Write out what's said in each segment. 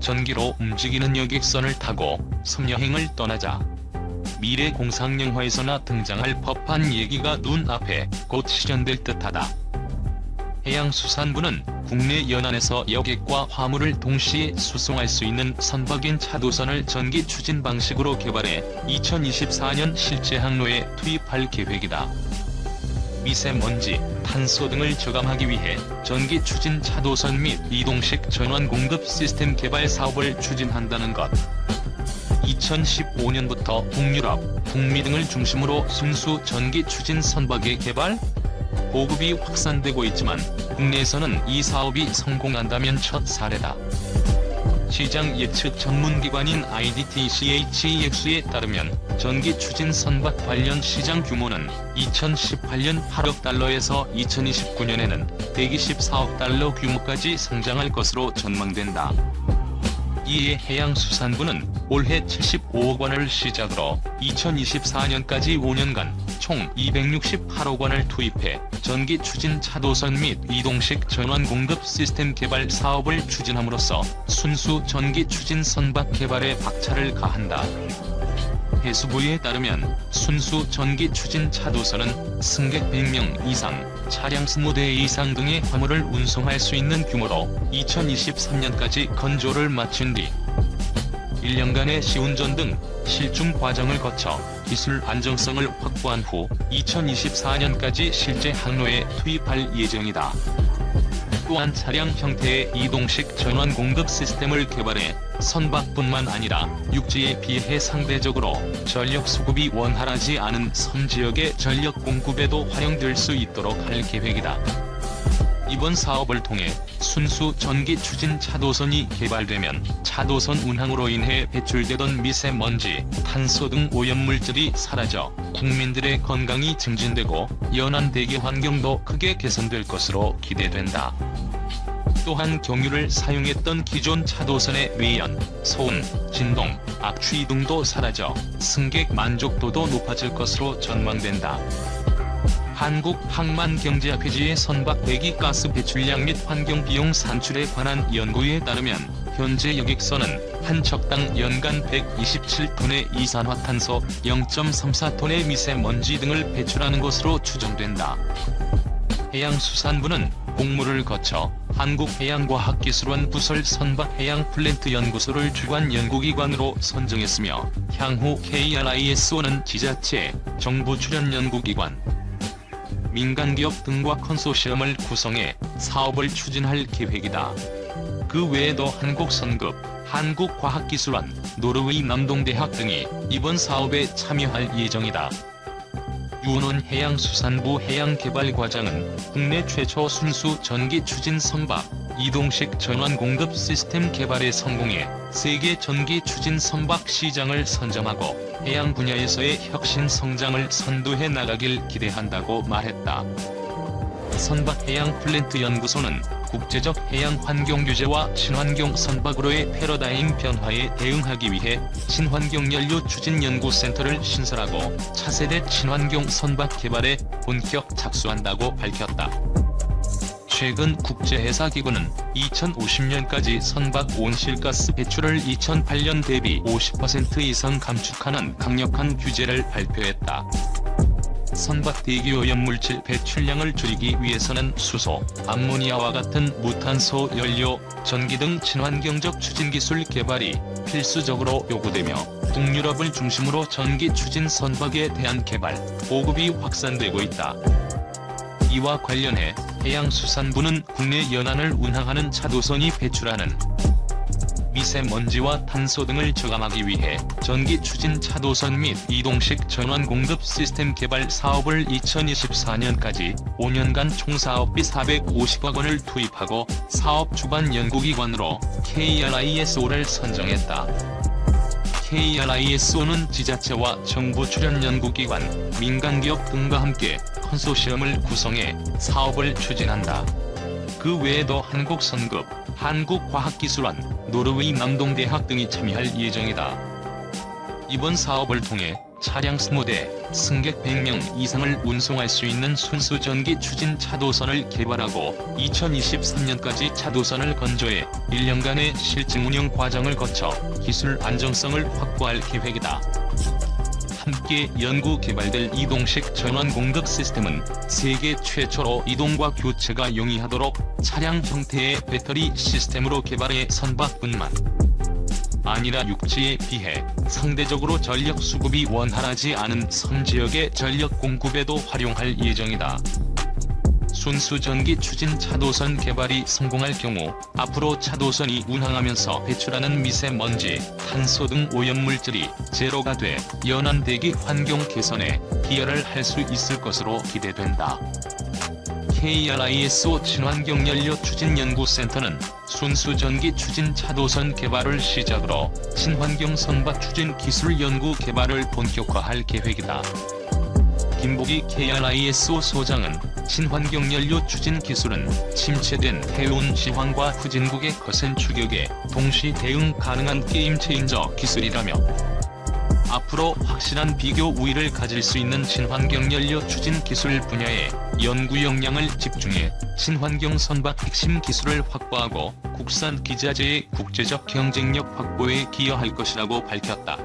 전기로 움직이는 여객선을 타고 섬여행을 떠나자 미래 공상영화에서나 등장할 법한 얘기가 눈앞에 곧 실현될 듯하다. 해양수산부는 국내 연안에서 여객과 화물을 동시에 수송할 수 있는 선박인 차도선을 전기 추진 방식으로 개발해 2024년 실제 항로에 투입할 계획이다. 미세먼지, 탄소 등을 저감하기 위해 전기 추진 차도선 및 이동식 전원 공급 시스템 개발 사업을 추진한다는 것. 2015년부터 북유럽, 북미 등을 중심으로 순수 전기 추진 선박의 개발, 보급이 확산되고 있지만 국내에서는 이 사업이 성공한다면 첫 사례다. 시장 예측 전문기관인 IDTCHEX에 따르면 전기 추진 선박 관련 시장 규모는 2018년 8억 달러에서 2029년에는 124억 달러 규모까지 성장할 것으로 전망된다. 이에 해양수산부는 올해 75억 원을 시작으로 2024년까지 5년간 총 268억 원을 투입해 전기 추진 차도선 및 이동식 전원 공급 시스템 개발 사업을 추진함으로써 순수 전기 추진 선박 개발에 박차를 가한다. 해수부에 따르면 순수 전기 추진 차도선은 승객 100명 이상, 차량 20대 이상 등의 화물을 운송할 수 있는 규모로 2023년까지 건조를 마친 뒤 1년간의 시운전 등 실중 과정을 거쳐 기술 안정성을 확보한 후 2024년까지 실제 항로에 투입할 예정이다. 또한 차량 형태의 이동식 전원 공급 시스템을 개발해 선박뿐만 아니라 육지에 비해 상대적으로 전력 수급이 원활하지 않은 섬 지역의 전력 공급에도 활용될 수 있도록 할 계획이다. 이번 사업을 통해 순수 전기 추진 차도선이 개발되면 차도선 운항으로 인해 배출되던 미세먼지, 탄소 등 오염물질이 사라져 국민들의 건강이 증진되고 연안 대기 환경도 크게 개선될 것으로 기대된다. 또한 경유를 사용했던 기존 차도선의 외연, 소음, 진동, 악취 등도 사라져 승객 만족도도 높아질 것으로 전망된다. 한국항만경제학회지의 선박 배기가스 배출량 및 환경비용 산출에 관한 연구에 따르면 현재 여객선은 한 척당 연간 127톤의 이산화탄소, 0.34톤의 미세먼지 등을 배출하는 것으로 추정된다. 해양수산부는 공모를 거쳐 한국해양과학기술원 부설 선박해양플랜트연구소를 주관 연구기관으로 선정했으며 향후 KRISO는 지자체, 정부 출연 연구기관, 민간기업 등과 컨소시엄을 구성해 사업을 추진할 계획이다. 그 외에도 한국선급, 한국과학기술원, 노르웨이 남동대학 등이 이번 사업에 참여할 예정이다. 유은원 해양수산부 해양개발과장은 국내 최초 순수 전기 추진 선박, 이동식 전원 공급 시스템 개발에 성공해 세계 전기 추진 선박 시장을 선점하고 해양 분야에서의 혁신 성장을 선도해 나가길 기대한다고 말했다. 선박해양플랜트연구소는 국제적 해양 환경 규제와 친환경 선박으로의 패러다임 변화에 대응하기 위해 친환경 연료 추진 연구센터를 신설하고 차세대 친환경 선박 개발에 본격 착수한다고 밝혔다. 최근 국제해사기구는 2050년까지 선박 온실가스 배출을 2008년 대비 50% 이상 감축하는 강력한 규제를 발표했다. 선박 대기 오염물질 배출량을 줄이기 위해서는 수소, 암모니아와 같은 무탄소 연료, 전기 등 친환경적 추진기술 개발이 필수적으로 요구되며 북유럽을 중심으로 전기 추진 선박에 대한 개발, 보급이 확산되고 있다. 이와 관련해 해양수산부는 국내 연안을 운항하는 차도선이 배출하는 미세먼지와 탄소 등을 저감하기 위해 전기 추진 차도선 및 이동식 전원 공급 시스템 개발 사업을 2024년까지 5년간 총 사업비 450억 원을 투입하고 사업 주관 연구기관으로 KRISO를 선정했다. KRISO는 지자체와 정부 출연 연구기관, 민간기업 등과 함께 컨소시엄을 구성해 사업을 추진한다. 그 외에도 한국선급, 한국과학기술원, 노르웨이 남동대학 등이 참여할 예정이다. 이번 사업을 통해 차량 20대, 승객 100명 이상을 운송할 수 있는 순수 전기 추진 차도선을 개발하고 2023년까지 차도선을 건조해 1년간의 실증 운영 과정을 거쳐 기술 안정성을 확보할 계획이다. 함께 연구 개발될 이동식 전원 공급 시스템은 세계 최초로 이동과 교체가 용이하도록 차량 형태의 배터리 시스템으로 개발해 선박뿐만 아니라 육지에 비해 상대적으로 전력 수급이 원활하지 않은 섬 지역의 전력 공급에도 활용할 예정이다. 순수 전기 추진 차도선 개발이 성공할 경우 앞으로 차도선이 운항하면서 배출하는 미세먼지, 탄소 등 오염물질이 제로가 돼 연안 대기 환경 개선에 기여를 할 수 있을 것으로 기대된다. KRISO 친환경연료 추진연구센터는 순수 전기 추진 차도선 개발을 시작으로 친환경 선박 추진 기술 연구 개발을 본격화할 계획이다. 김복희 KRISO 소장은 친환경연료 추진 기술은 침체된 해운 시황과 후진국의 거센 추격에 동시 대응 가능한 게임 체인저 기술이라며 앞으로 확실한 비교 우위를 가질 수 있는 친환경연료 추진 기술 분야에 연구 역량을 집중해 친환경 선박 핵심 기술을 확보하고 국산 기자재의 국제적 경쟁력 확보에 기여할 것이라고 밝혔다.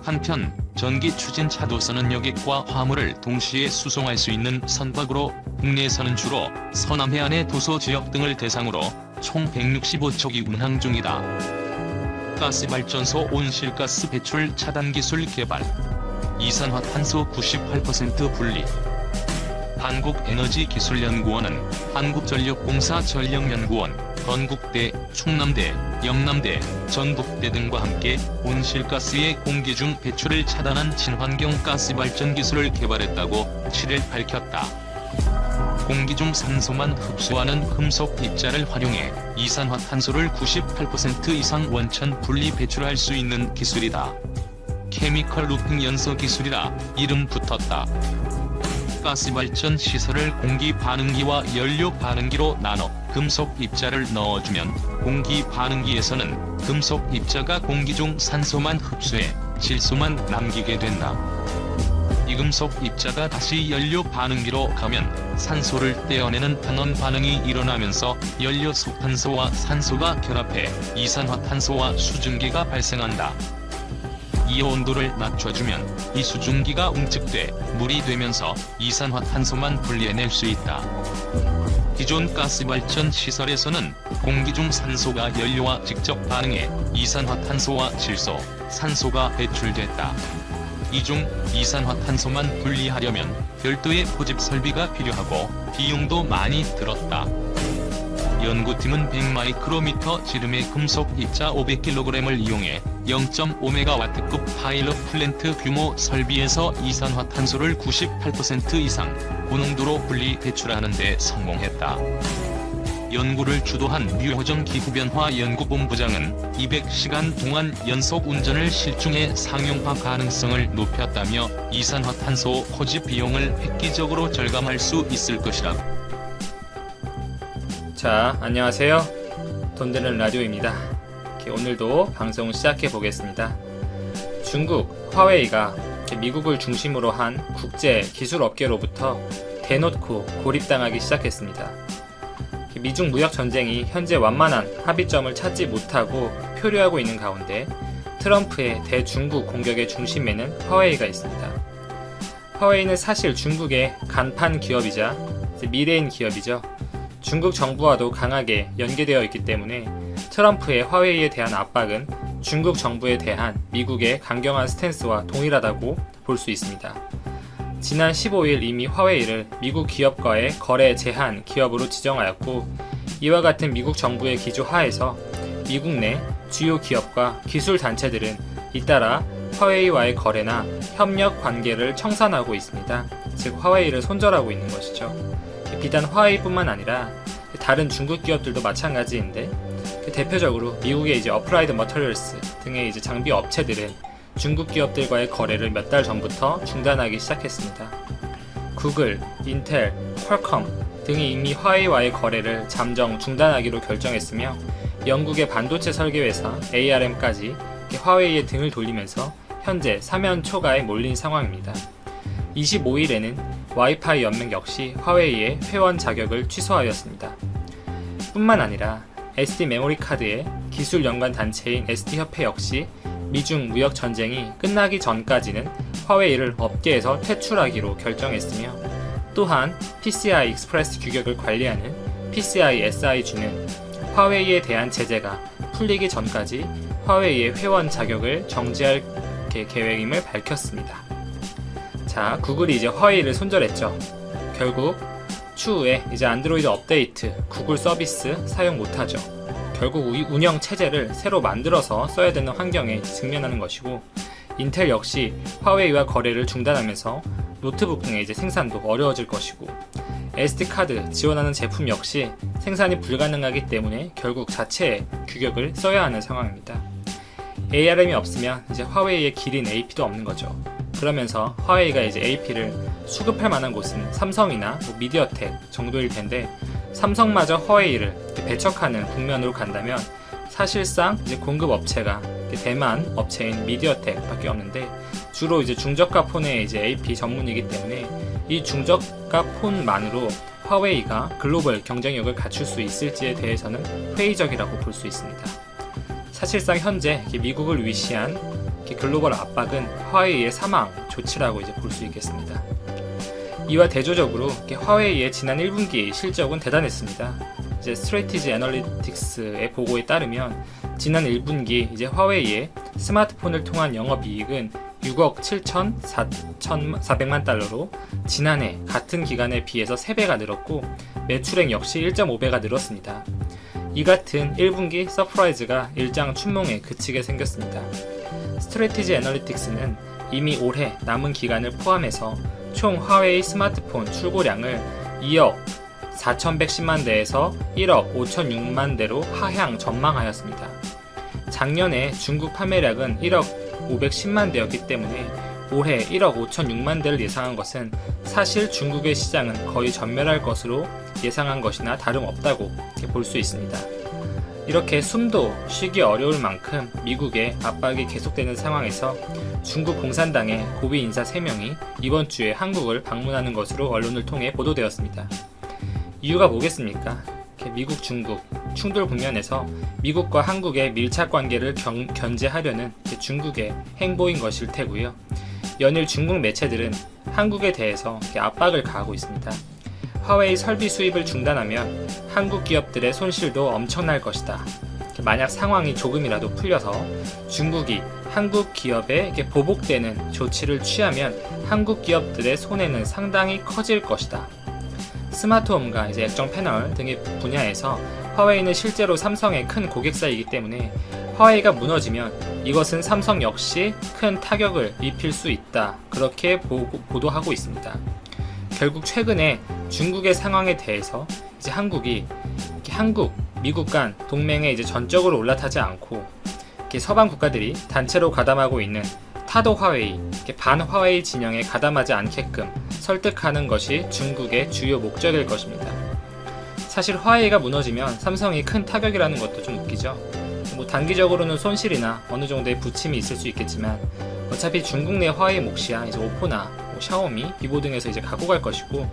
한편 전기 추진 차도선은 여객과 화물을 동시에 수송할 수 있는 선박으로 국내에서는 주로 서남 해안의 도서 지역 등을 대상으로 총 165척이 운항 중이다. 가스발전소 온실가스 배출 차단 기술 개발, 이산화탄소 98% 분리. 한국에너지기술연구원은 한국전력공사 전력연구원, 건국대, 충남대, 영남대, 전북대 등과 함께 온실가스의 공기 중 배출을 차단한 친환경 가스발전 기술을 개발했다고 7일 밝혔다. 공기 중 산소만 흡수하는 금속 입자를 활용해 이산화탄소를 98% 이상 원천 분리 배출할 수 있는 기술이다. 케미컬 루핑 연소 기술이라 이름 붙었다. 가스발전 시설을 공기 반응기와 연료 반응기로 나눠 금속 입자를 넣어주면 공기 반응기에서는 금속 입자가 공기 중 산소만 흡수해 질소만 남기게 된다. 이 금속 입자가 다시 연료 반응기로 가면 산소를 떼어내는 반원 반응이 일어나면서 연료 속 탄소와 산소가 결합해 이산화탄소와 수증기가 발생한다. 이 온도를 낮춰주면 이 수증기가 응축돼 물이 되면서 이산화탄소만 분리해낼 수 있다. 기존 가스발전 시설에서는 공기 중 산소가 연료와 직접 반응해 이산화탄소와 질소, 산소가 배출됐다. 이 중 이산화탄소만 분리하려면 별도의 포집 설비가 필요하고 비용도 많이 들었다. 연구팀은 100마이크로미터 지름의 금속 입자 500kg을 이용해 0.5메가와트급 파일럿 플랜트 규모 설비에서 이산화탄소를 98% 이상 고농도로 분리 배출하는 데 성공했다. 연구를 주도한 류호정 기후변화 연구본부장은 200시간 동안 연속 운전을 실중해 상용화 가능성을 높였다며 이산화탄소 포집 비용을 획기적으로 절감할 수 있을 것이라고. 자, 안녕하세요. 돈 되는 라디오입니다. 오늘도 방송 시작해 보겠습니다. 중국 화웨이가 미국을 중심으로 한 국제 기술 업계로부터 대놓고 고립당하기 시작했습니다. 미중 무역 전쟁이 현재 완만한 합의점을 찾지 못하고 표류하고 있는 가운데 트럼프의 대중국 공격의 중심에는 화웨이가 있습니다. 화웨이는 사실 중국의 간판 기업이자 미래인 기업이죠. 중국 정부와도 강하게 연계되어 있기 때문에 트럼프의 화웨이에 대한 압박은 중국 정부에 대한 미국의 강경한 스탠스와 동일하다고 볼 수 있습니다. 지난 15일 이미 화웨이를 미국 기업과의 거래 제한 기업으로 지정하였고, 이와 같은 미국 정부의 기조 하에서 미국 내 주요 기업과 기술 단체들은 잇따라 화웨이와의 거래나 협력 관계를 청산하고 있습니다. 즉 화웨이를 손절하고 있는 것이죠. 비단 화웨이뿐만 아니라 다른 중국 기업들도 마찬가지인데, 대표적으로 미국의 어플라이드 머터리얼스 등의 장비 업체들은 중국 기업들과의 거래를 몇 달 전부터 중단하기 시작했습니다. 구글, 인텔, 퀄컴 등이 이미 화웨이와의 거래를 잠정 중단하기로 결정했으며, 영국의 반도체 설계 회사 ARM까지 화웨이에 등을 돌리면서 현재 사면 초가에 몰린 상황입니다. 25일에는 와이파이 연맹 역시 화웨이의 회원 자격을 취소하였습니다. 뿐만 아니라 SD 메모리 카드의 기술 연관 단체인 SD협회 역시 미중 무역 전쟁이 끝나기 전까지는 화웨이를 업계에서 퇴출하기로 결정했으며, 또한 PCI 익스프레스 규격을 관리하는 PCI SIG는 화웨이에 대한 제재가 풀리기 전까지 화웨이의 회원 자격을 정지할 계획임을 밝혔습니다. 자, 구글이 이제 화웨이를 손절했죠. 결국 추후에 이제 안드로이드 업데이트, 구글 서비스 사용 못하죠. 결국 운영 체제를 새로 만들어서 써야 되는 환경에 직면하는 것이고, 인텔 역시 화웨이와 거래를 중단하면서 노트북 등의 이제 생산도 어려워질 것이고, SD카드 지원하는 제품 역시 생산이 불가능하기 때문에 결국 자체의 규격을 써야 하는 상황입니다. ARM이 없으면 이제 화웨이의 기린 AP도 없는 거죠. 그러면서 화웨이가 이제 AP를 수급할 만한 곳은 삼성이나 미디어텍 정도일 텐데, 삼성마저 화웨이를 배척하는 국면으로 간다면 사실상 이제 공급 업체가 대만 업체인 미디어텍밖에 없는데, 주로 이제 중저가 폰의 이제 AP 전문이기 때문에 이 중저가 폰만으로 화웨이가 글로벌 경쟁력을 갖출 수 있을지에 대해서는 회의적이라고 볼 수 있습니다. 사실상 현재 미국을 위시한 글로벌 압박은 화웨이의 사망 조치라고 이제 볼 수 있겠습니다. 이와 대조적으로 화웨이의 지난 1분기 실적은 대단했습니다. 이제 스트래티지 애널리틱스의 보고에 따르면 지난 1분기 이제 화웨이의 스마트폰을 통한 영업이익은 6억 7,400만 달러로 지난해 같은 기간에 비해서 3배가 늘었고, 매출액 역시 1.5배가 늘었습니다. 이 같은 1분기 서프라이즈가 일장 춘몽에 그치게 생겼습니다. 스트래티지 애널리틱스는 이미 올해 남은 기간을 포함해서 총 화웨이 스마트폰 출고량을 2억 4,110만 대에서 1억 5,006만 대로 하향 전망하였습니다. 작년에 중국 판매량은 1억 510만 대였기 때문에 올해 1억 5,006만 대를 예상한 것은 사실 중국의 시장은 거의 전멸할 것으로 예상한 것이나 다름없다고 볼 수 있습니다. 이렇게 숨도 쉬기 어려울 만큼 미국의 압박이 계속되는 상황에서 중국 공산당의 고위 인사 3명이 이번 주에 한국을 방문하는 것으로 언론을 통해 보도되었습니다. 이유가 뭐겠습니까? 미국, 중국 충돌 국면에서 미국과 한국의 밀착 관계를 견제하려는 중국의 행보인 것일 테고요. 연일 중국 매체들은 한국에 대해서 압박을 가하고 있습니다. 화웨이 설비 수입을 중단하면 한국 기업들의 손실도 엄청날 것이다. 만약 상황이 조금이라도 풀려서 중국이 한국 기업에 보복되는 조치를 취하면 한국 기업들의 손해는 상당히 커질 것이다. 스마트홈과 이제 액정 패널 등의 분야에서 화웨이는 실제로 삼성의 큰 고객사이기 때문에 화웨이가 무너지면 이것은 삼성 역시 큰 타격을 입힐 수 있다. 그렇게 보도하고 있습니다. 결국 최근에 중국의 상황에 대해서 이제 한국, 미국 간 동맹에 이제 전적으로 올라타지 않고 서방 국가들이 단체로 가담하고 있는 타도 화웨이, 반 화웨이 진영에 가담하지 않게끔 설득하는 것이 중국의 주요 목적일 것입니다. 사실 화웨이가 무너지면 삼성이 큰 타격이라는 것도 좀 웃기죠. 단기적으로는 손실이나 어느 정도의 부침이 있을 수 있겠지만 어차피 중국 내 화웨이 몫이야 이제 오포나 샤오미, 비보 등에서 이제 갖고 갈 것이고,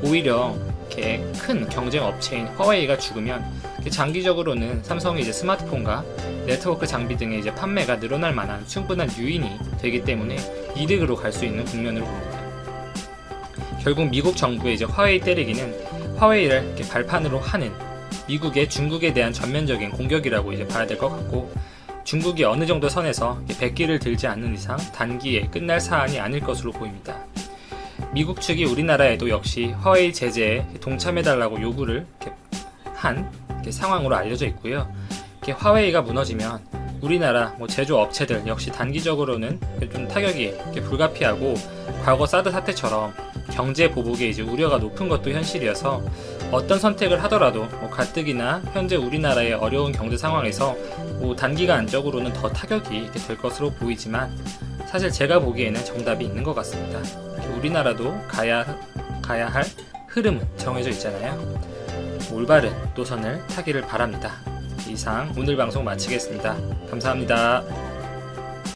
오히려 이렇게 큰 경쟁 업체인 화웨이가 죽으면 장기적으로는 삼성이 이제 스마트폰과 네트워크 장비 등의 이제 판매가 늘어날 만한 충분한 요인이 되기 때문에 이득으로 갈 수 있는 국면으로 봅니다. 결국 미국 정부의 이제 화웨이 때리기는 화웨이를 이렇게 발판으로 하는 미국의 중국에 대한 전면적인 공격이라고 이제 봐야 될 것 같고, 중국이 어느 정도 선에서 백기를 들지 않는 이상 단기에 끝날 사안이 아닐 것으로 보입니다. 미국 측이 우리나라에도 역시 화웨이 제재에 동참해달라고 요구를 한 상황으로 알려져 있고요. 화웨이가 무너지면 우리나라 제조업체들 역시 단기적으로는 좀 타격이 불가피하고, 과거 사드 사태처럼 경제 보복에 이제 우려가 높은 것도 현실이어서 어떤 선택을 하더라도 가뜩이나 현재 우리나라의 어려운 경제 상황에서 단기간적으로는 더 타격이 될 것으로 보이지만, 사실 제가 보기에는 정답이 있는 것 같습니다. 우리나라도 가야 할 흐름은 정해져 있잖아요. 올바른 노선을 타기를 바랍니다. 이상 오늘 방송 마치겠습니다. 감사합니다.